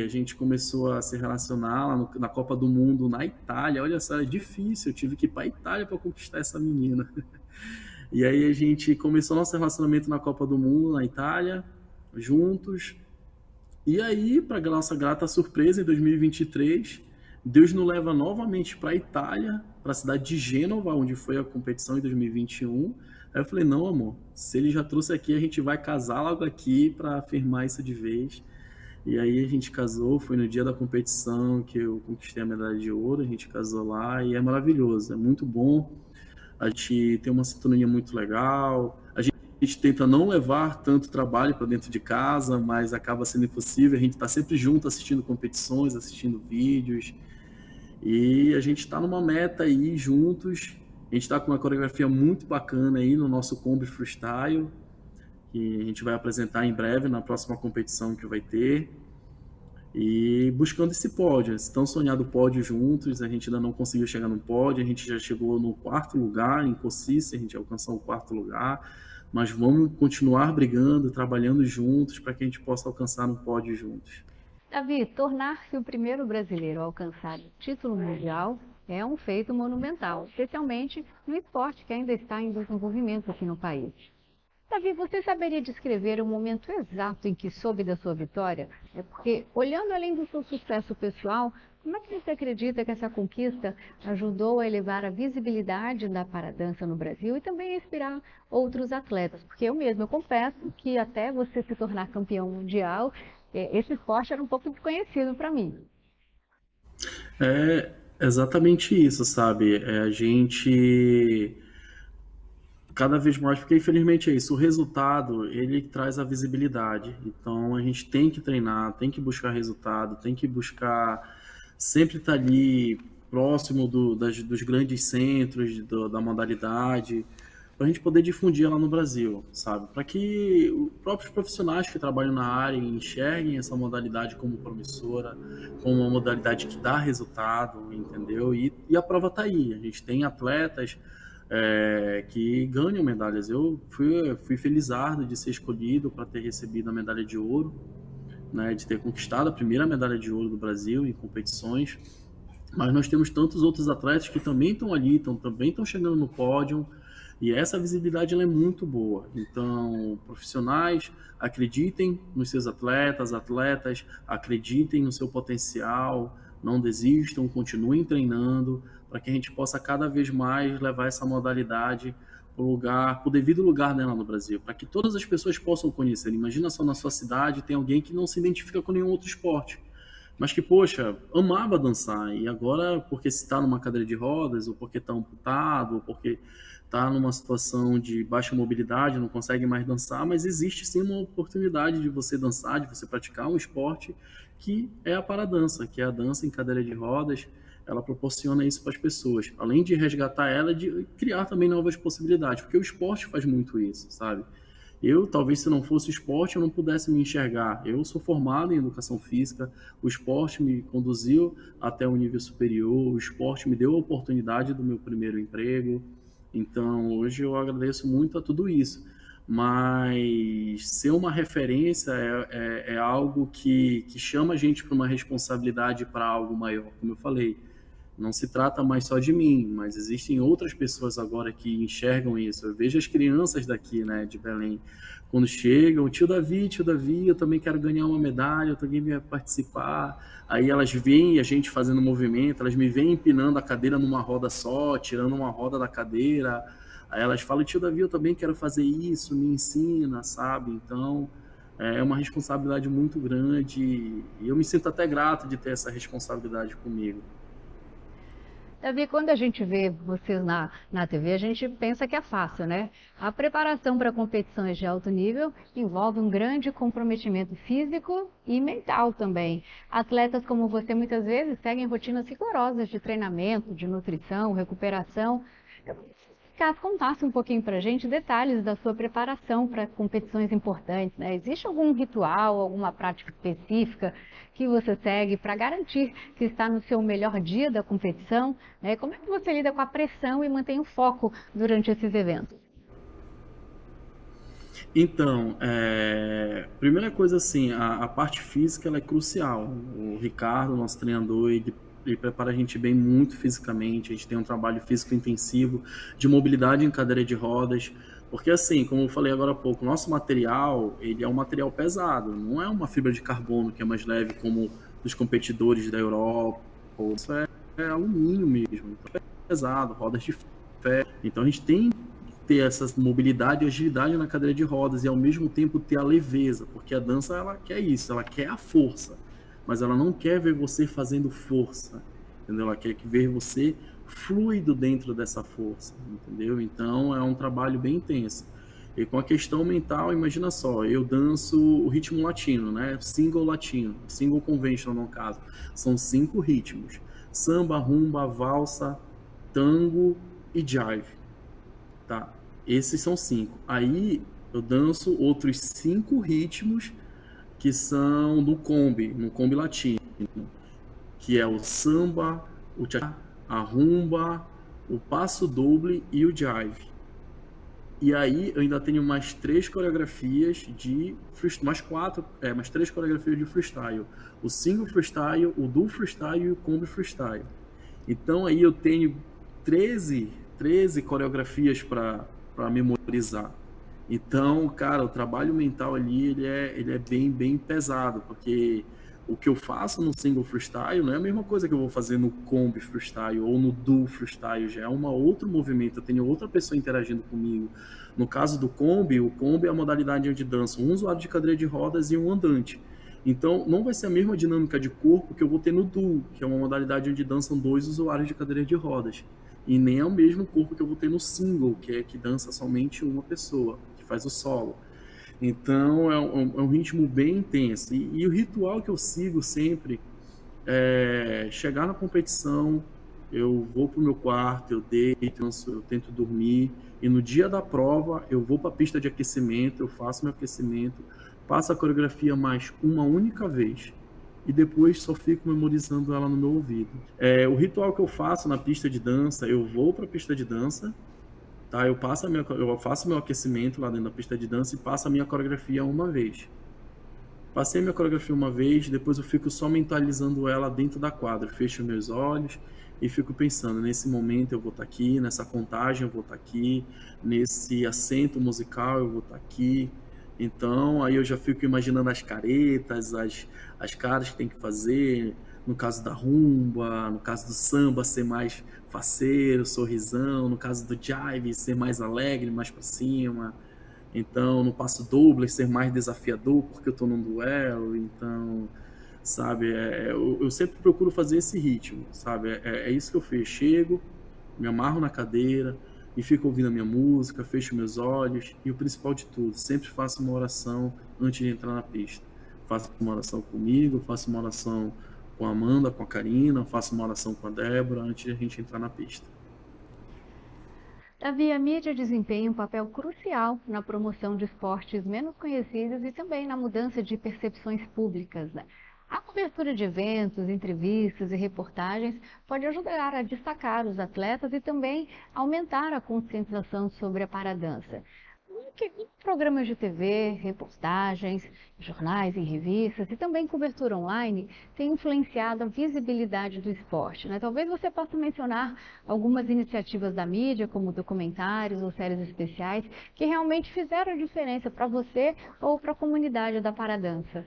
a gente começou a se relacionar lá na Copa do Mundo na Itália. Olha só, é difícil, eu tive que ir para a Itália para conquistar essa menina. E aí a gente começou nosso relacionamento na Copa do Mundo na Itália, juntos. E aí, para nossa grata surpresa, em 2023, Deus nos leva novamente para a Itália, para a cidade de Gênova, onde foi a competição em 2021. Aí eu falei, não, amor, se ele já trouxe aqui, a gente vai casar logo aqui para afirmar isso de vez. E aí a gente casou, foi no dia da competição que eu conquistei a medalha de ouro, a gente casou lá e é maravilhoso, é muito bom. A gente tem uma sintonia muito legal, a gente tenta não levar tanto trabalho para dentro de casa, mas acaba sendo impossível. A gente está sempre junto assistindo competições, assistindo vídeos, e a gente está numa meta aí juntos. A gente está com uma coreografia muito bacana aí no nosso Kombi Freestyle, que a gente vai apresentar em breve na próxima competição que vai ter. E buscando esse pódio, esse tão sonhado pódio juntos. A gente ainda não conseguiu chegar no pódio, a gente já chegou no 4º lugar, em Cossice a gente alcançou o 4º lugar, mas vamos continuar brigando, trabalhando juntos para que a gente possa alcançar um pódio juntos. Davi, tornar-se o primeiro brasileiro a alcançar o título mundial é um feito monumental, especialmente no esporte que ainda está em desenvolvimento aqui no país. Davi, você saberia descrever o momento exato em que soube da sua vitória? É porque, olhando além do seu sucesso pessoal, como é que você acredita que essa conquista ajudou a elevar a visibilidade da paradança no Brasil e também a inspirar outros atletas? Porque eu confesso que até você se tornar campeão mundial, esse esporte era um pouco desconhecido para mim. É exatamente isso, sabe? A gente cada vez mais, porque infelizmente é isso, o resultado ele traz a visibilidade. Então a gente tem que treinar, tem que buscar resultado, tem que buscar sempre estar ali próximo dos grandes centros da modalidade, para a gente poder difundir ela no Brasil, sabe? Para que os próprios profissionais que trabalham na área enxerguem essa modalidade como promissora, como uma modalidade que dá resultado, entendeu? E a prova está aí. A gente tem atletas que ganham medalhas. Eu fui felizardo de ser escolhido para ter recebido a medalha de ouro, né, de ter conquistado a primeira medalha de ouro do Brasil em competições. Mas nós temos tantos outros atletas que também estão ali, também estão chegando no pódio, e essa visibilidade ela é muito boa. Então, profissionais, acreditem nos seus atletas acreditem no seu potencial, não desistam, continuem treinando, para que a gente possa cada vez mais levar essa modalidade pro devido lugar dela no Brasil, para que todas as pessoas possam conhecer. Imagina só na sua cidade tem alguém que não se identifica com nenhum outro esporte, mas que, poxa, amava dançar e agora, porque está numa cadeira de rodas, ou porque está amputado, ou porque está numa situação de baixa mobilidade, não consegue mais dançar, mas existe sim uma oportunidade de você dançar, de você praticar um esporte que é a paradança, que é a dança em cadeira de rodas. Ela proporciona isso para as pessoas, além de resgatar ela, de criar também novas possibilidades, porque o esporte faz muito isso, sabe? Eu, talvez, se não fosse o esporte, eu não pudesse me enxergar. Eu sou formado em educação física, o esporte me conduziu até o nível superior, o esporte me deu a oportunidade do meu primeiro emprego. Então, hoje eu agradeço muito a tudo isso. Mas ser uma referência é algo que chama a gente para uma responsabilidade, para algo maior, como eu falei. Não se trata mais só de mim, mas existem outras pessoas agora que enxergam isso. Eu vejo as crianças daqui, né, de Belém, quando chegam, tio Davi, eu também quero ganhar uma medalha, eu também quero participar. Aí elas veem a gente fazendo movimento, elas me veem empinando a cadeira numa roda só, tirando uma roda da cadeira. Aí elas falam, tio Davi, eu também quero fazer isso, me ensina, sabe? Então, é uma responsabilidade muito grande e eu me sinto até grato de ter essa responsabilidade comigo. Davi, quando a gente vê vocês na TV, a gente pensa que é fácil, né? A preparação para competições de alto nível envolve um grande comprometimento físico e mental também. Atletas como você muitas vezes seguem rotinas rigorosas de treinamento, de nutrição, recuperação. Caso contasse um pouquinho para a gente detalhes da sua preparação para competições importantes, né? Existe algum ritual, alguma prática específica que você segue para garantir que está no seu melhor dia da competição, né? Como é que você lida com a pressão e mantém o foco durante esses eventos? Então, primeira coisa assim, a parte física ela é crucial. O Ricardo, nosso treinador, ele prepara a gente bem muito fisicamente. A gente tem um trabalho físico intensivo de mobilidade em cadeira de rodas, porque assim, como eu falei agora há pouco, nosso material ele é um material pesado, não é uma fibra de carbono que é mais leve como dos competidores da Europa. Isso é alumínio mesmo, então é pesado, rodas de ferro. Então a gente tem ter essa mobilidade e agilidade na cadeira de rodas e ao mesmo tempo ter a leveza, porque a dança ela quer isso, ela quer a força, mas ela não quer ver você fazendo força, entendeu? Ela quer ver você fluido dentro dessa força, entendeu? Então é um trabalho bem intenso. E com a questão mental, imagina só, eu danço o ritmo latino, né? Single latino, single conventional no caso. São 5 ritmos: samba, rumba, valsa, tango e jive, tá? Esses são 5. Aí eu danço outros 5 ritmos que são no combi latino, que é o samba, o cha, a rumba, o passo doble e o jive. E aí eu ainda tenho mais 3 coreografias de mais 3 coreografias de freestyle. O single freestyle, o dual freestyle e o combi freestyle. Então aí eu tenho 13 coreografias para memorizar. Então, cara, o trabalho mental ali, ele é bem pesado, porque o que eu faço no single freestyle não é a mesma coisa que eu vou fazer no combi freestyle ou no dual freestyle, já é um outro movimento, eu tenho outra pessoa interagindo comigo. No caso do combi, o combi é a modalidade onde dançam um usuário de cadeira de rodas e um andante. Então, não vai ser a mesma dinâmica de corpo que eu vou ter no duo, que é uma modalidade onde dançam 2 usuários de cadeira de rodas. E nem é o mesmo corpo que eu vou ter no single, que é que dança somente uma pessoa, que faz o solo. Então, é um ritmo bem intenso. E o ritual que eu sigo sempre é chegar na competição, eu vou pro meu quarto, eu deito, eu tento dormir, e no dia da prova eu vou para a pista de aquecimento, eu faço meu aquecimento, passo a coreografia mais uma única vez e depois só fico memorizando ela no meu ouvido. O ritual que eu faço na pista de dança, eu vou para a pista de dança, tá? Eu faço meu aquecimento lá dentro da pista de dança e passo a minha coreografia uma vez. Passei minha coreografia uma vez, depois eu fico só mentalizando ela dentro da quadra. Fecho meus olhos e fico pensando, nesse momento eu vou estar aqui, nessa contagem eu vou estar aqui, nesse acento musical eu vou estar aqui. Então, aí eu já fico imaginando as caretas, as caras que tem que fazer, no caso da rumba, no caso do samba ser mais faceiro, sorrisão, no caso do jive ser mais alegre, mais para cima. Então, no passo doble ser mais desafiador porque eu tô num duelo, então, sabe, eu sempre procuro fazer esse ritmo, sabe, é isso que eu fiz, chego, me amarro na cadeira e fico ouvindo a minha música, fecho meus olhos e o principal de tudo, sempre faço uma oração antes de entrar na pista. Faço uma oração comigo, faço uma oração com a Amanda, com a Karina, faço uma oração com a Débora antes de a gente entrar na pista. Davi, a mídia desempenha um papel crucial na promoção de esportes menos conhecidos e também na mudança de percepções públicas, né? A cobertura de eventos, entrevistas e reportagens pode ajudar a destacar os atletas e também aumentar a conscientização sobre a paradança. Programas de TV, reportagens, jornais e revistas e também cobertura online têm influenciado a visibilidade do esporte, né? Talvez você possa mencionar algumas iniciativas da mídia, como documentários ou séries especiais, que realmente fizeram a diferença para você ou para a comunidade da paradança.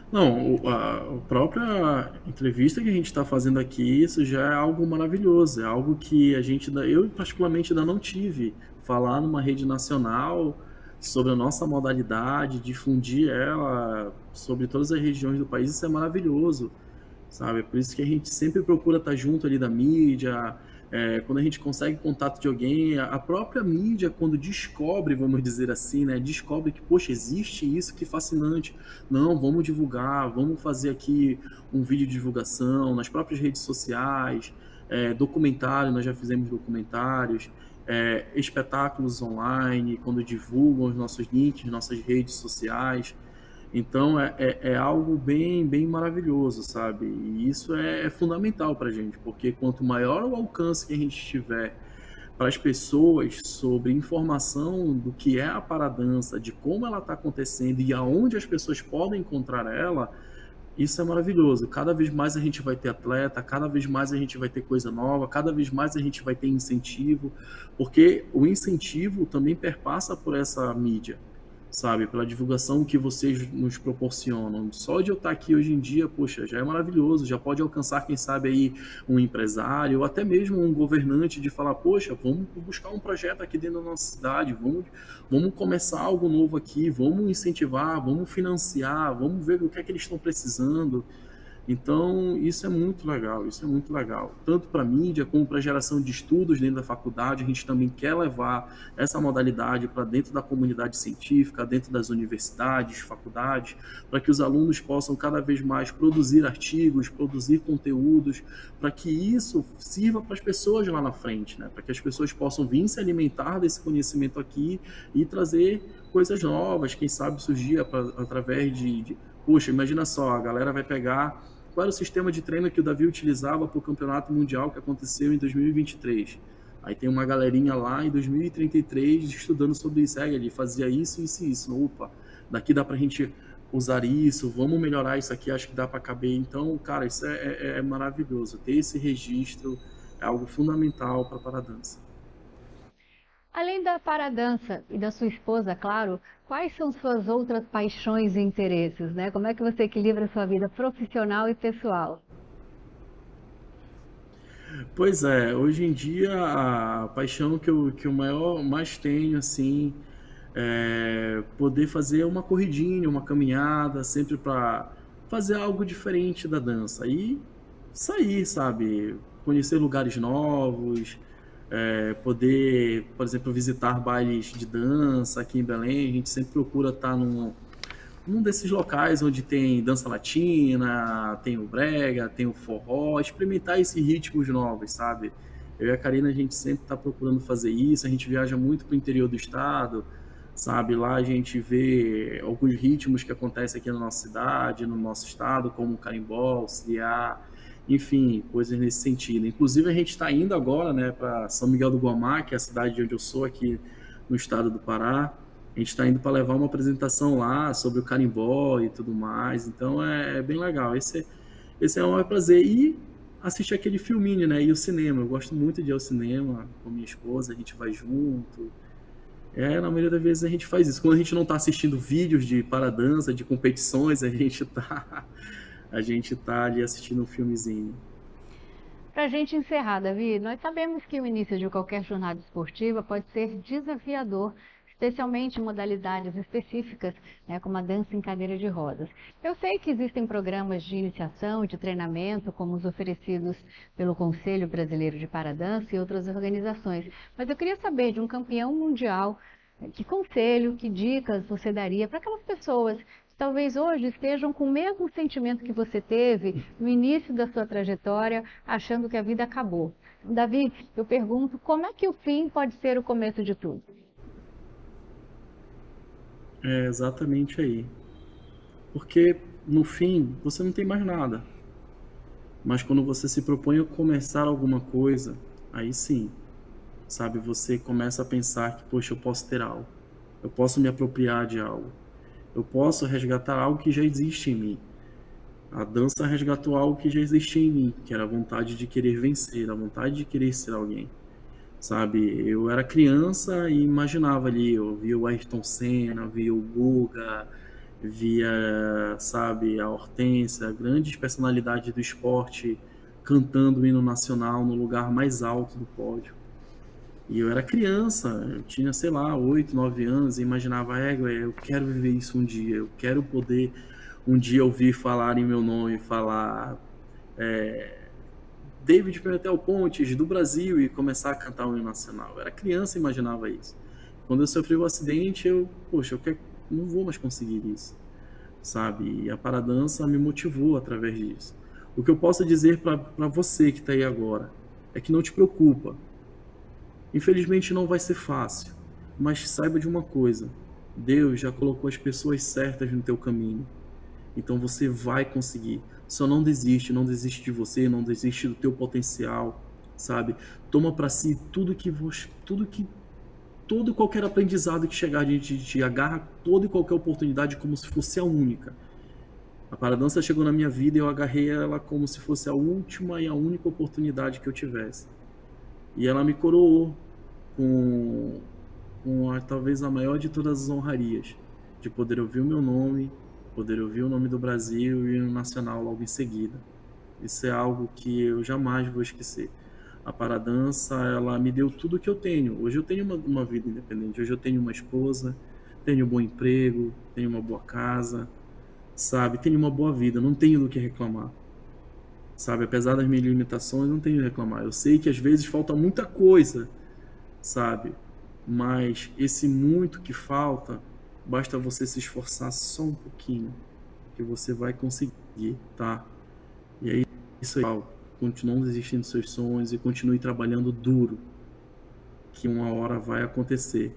Não, a própria entrevista que a gente está fazendo aqui, isso já é algo maravilhoso, é algo que eu particularmente ainda não tive. Falar numa rede nacional sobre a nossa modalidade, difundir ela sobre todas as regiões do país, isso é maravilhoso, sabe? Por isso que a gente sempre procura estar junto ali da mídia, quando a gente consegue contato de alguém, a própria mídia, quando descobre, vamos dizer assim, né? Descobre que, poxa, existe isso, que fascinante. Não, vamos divulgar, vamos fazer aqui um vídeo de divulgação nas próprias redes sociais, documentário, nós já fizemos documentários, espetáculos online, quando divulgam os nossos links, nossas redes sociais. Então é algo bem, bem maravilhoso, sabe? E isso é fundamental para a gente, porque quanto maior o alcance que a gente tiver para as pessoas sobre informação do que é a paradança, de como ela está acontecendo e aonde as pessoas podem encontrar ela, isso é maravilhoso. Cada vez mais a gente vai ter atleta, cada vez mais a gente vai ter coisa nova, cada vez mais a gente vai ter incentivo, porque o incentivo também perpassa por essa mídia, sabe? Pela divulgação que vocês nos proporcionam. Só de eu estar aqui hoje em dia, poxa, já é maravilhoso, já pode alcançar, quem sabe, aí um empresário ou até mesmo um governante de falar, poxa, vamos buscar um projeto aqui dentro da nossa cidade, vamos começar algo novo aqui, vamos incentivar, vamos financiar, vamos ver o que é que eles estão precisando. Então, isso é muito legal, isso é muito legal. Tanto para a mídia, como para a geração de estudos dentro da faculdade, a gente também quer levar essa modalidade para dentro da comunidade científica, dentro das universidades, faculdades, para que os alunos possam cada vez mais produzir artigos, produzir conteúdos, para que isso sirva para as pessoas lá na frente, né? Para que as pessoas possam vir se alimentar desse conhecimento aqui e trazer coisas novas, quem sabe surgir através Puxa, imagina só, a galera vai pegar qual era o sistema de treino que o Davi utilizava para o campeonato mundial que aconteceu em 2023. Aí tem uma galerinha lá em 2033 estudando sobre isso. Ele fazia isso, isso e isso. Opa, daqui dá para a gente usar isso, vamos melhorar isso aqui, acho que dá para caber. Então, cara, isso é maravilhoso. Ter esse registro é algo fundamental para a paradança. Além da paradança e da sua esposa, claro, quais são suas outras paixões e interesses, né? Como é que você equilibra a sua vida profissional e pessoal? Pois é, hoje em dia a paixão que eu mais tenho, assim, é poder fazer uma corridinha, uma caminhada, sempre para fazer algo diferente da dança. E sair, sabe? Conhecer lugares novos, poder, por exemplo, visitar bailes de dança aqui em Belém. A gente sempre procura estar num desses locais onde tem dança latina, tem o brega, tem o forró, experimentar esses ritmos novos, sabe? Eu e a Karina, a gente sempre está procurando fazer isso, a gente viaja muito para o interior do estado, sabe? Lá a gente vê alguns ritmos que acontecem aqui na nossa cidade, no nosso estado, como o carimbó, o siriá, enfim, coisas nesse sentido. Inclusive a gente está indo agora, né, para São Miguel do Guamá, que é a cidade de onde eu sou, aqui no estado do Pará. A gente está indo para levar uma apresentação lá sobre o carimbó e tudo mais. Então é bem legal. Esse é um maior prazer. E assistir aquele filminho, né? E o cinema. Eu gosto muito de ir ao cinema com minha esposa, a gente vai junto. Na maioria das vezes a gente faz isso. Quando a gente não está assistindo vídeos de paradança, de competições, a gente está a gente tá ali assistindo um filmezinho. Para a gente encerrar, Davi, nós sabemos que o início de qualquer jornada esportiva pode ser desafiador, especialmente em modalidades específicas, né, como a dança em cadeira de rodas. Eu sei que existem programas de iniciação e de treinamento, como os oferecidos pelo Conselho Brasileiro de Paradança e outras organizações, mas eu queria saber de um campeão mundial, que conselho, que dicas você daria para aquelas pessoas que talvez hoje estejam com o mesmo sentimento que você teve no início da sua trajetória, achando que a vida acabou. Davi, eu pergunto, como é que o fim pode ser o começo de tudo? É exatamente aí. Porque no fim você não tem mais nada. Mas quando você se propõe a começar alguma coisa, aí sim, sabe, você começa a pensar que, poxa, eu posso ter algo. Eu posso me apropriar de algo. Eu posso resgatar algo que já existe em mim. A dança resgatou algo que já existia em mim, que era a vontade de querer vencer, a vontade de querer ser alguém. Sabe, eu era criança e imaginava ali, eu via o Ayrton Senna, via o Guga, via, sabe, a Hortência, grandes personalidades do esporte cantando o hino nacional no lugar mais alto do pódio. E eu era criança, eu tinha, sei lá, 8, 9 anos e imaginava, eu quero viver isso um dia, eu quero poder um dia ouvir falar em meu nome, falar David Pimentel Pontes, do Brasil, e começar a cantar o hino nacional. Eu era criança e imaginava isso. Quando eu sofri o acidente, poxa, não vou mais conseguir isso, sabe? E a paradança me motivou através disso. O que eu posso dizer para você que está aí agora é que não te preocupa. Infelizmente não vai ser fácil, mas saiba de uma coisa: Deus já colocou as pessoas certas no teu caminho. Então você vai conseguir. Só não desiste, não desiste de você, não desiste do teu potencial, sabe? Toma para si todo e qualquer aprendizado que chegar diante de ti, agarra toda e qualquer oportunidade como se fosse a única. A paradança chegou na minha vida e eu agarrei ela como se fosse a última e a única oportunidade que eu tivesse. E ela me coroou com talvez a maior de todas as honrarias, de poder ouvir o meu nome, poder ouvir o nome do Brasil e o nacional logo em seguida. Isso é algo que eu jamais vou esquecer. A paradança, ela me deu tudo que eu tenho. Hoje eu tenho uma vida independente. Hoje eu tenho uma esposa, tenho um bom emprego, tenho uma boa casa, sabe? Tenho uma boa vida, não tenho do que reclamar. Sabe? Apesar das minhas limitações, não tenho do que reclamar. Eu sei que às vezes falta muita coisa, sabe? Mas esse muito que falta, basta você se esforçar só um pouquinho, que você vai conseguir, tá? E é isso aí. Continue desistindo dos seus sonhos e continue trabalhando duro, que uma hora vai acontecer.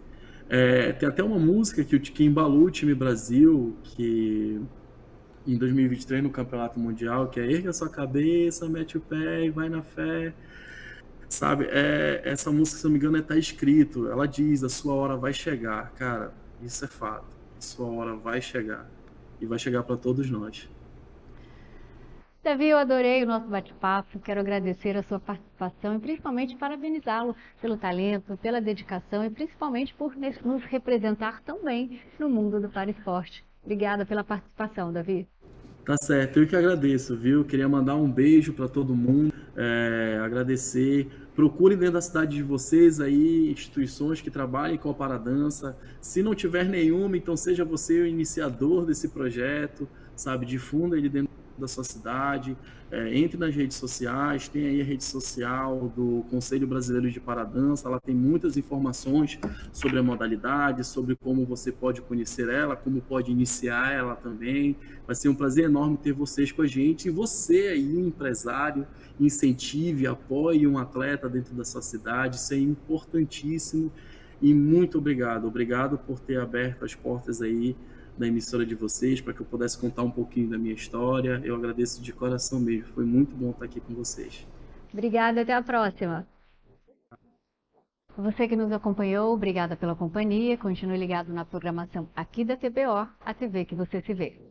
Tem até uma música que embalou o time Brasil, que em 2023 no Campeonato Mundial, que é Erga sua cabeça, mete o pé e vai na fé. Sabe, essa música, se não me engano, tá escrito. Ela diz: a sua hora vai chegar. Cara, isso é fato. A sua hora vai chegar. E vai chegar para todos nós. Davi, eu adorei o nosso bate-papo, quero agradecer a sua participação e principalmente parabenizá-lo pelo talento, pela dedicação e principalmente por nos representar tão bem no mundo do paraesporte. Obrigada pela participação, Davi. Tá certo, eu que agradeço, viu? Queria mandar um beijo para todo mundo, agradecer. Procurem dentro da cidade de vocês aí instituições que trabalhem com a paradança. Se não tiver nenhuma, então seja você o iniciador desse projeto, sabe? Difunda ele dentro da sua cidade, entre nas redes sociais, tem aí a rede social do Conselho Brasileiro de Paradança, ela tem muitas informações sobre a modalidade, sobre como você pode conhecer ela, como pode iniciar ela também. Vai ser um prazer enorme ter vocês com a gente, e você aí, empresário, incentive, apoie um atleta dentro da sua cidade, isso é importantíssimo. E muito obrigado, obrigado por ter aberto as portas aí da emissora de vocês, para que eu pudesse contar um pouquinho da minha história. Eu agradeço de coração mesmo, foi muito bom estar aqui com vocês. Obrigada, até a próxima. Você que nos acompanhou, obrigada pela companhia. Continue ligado na programação aqui da TBO, a TV que você se vê.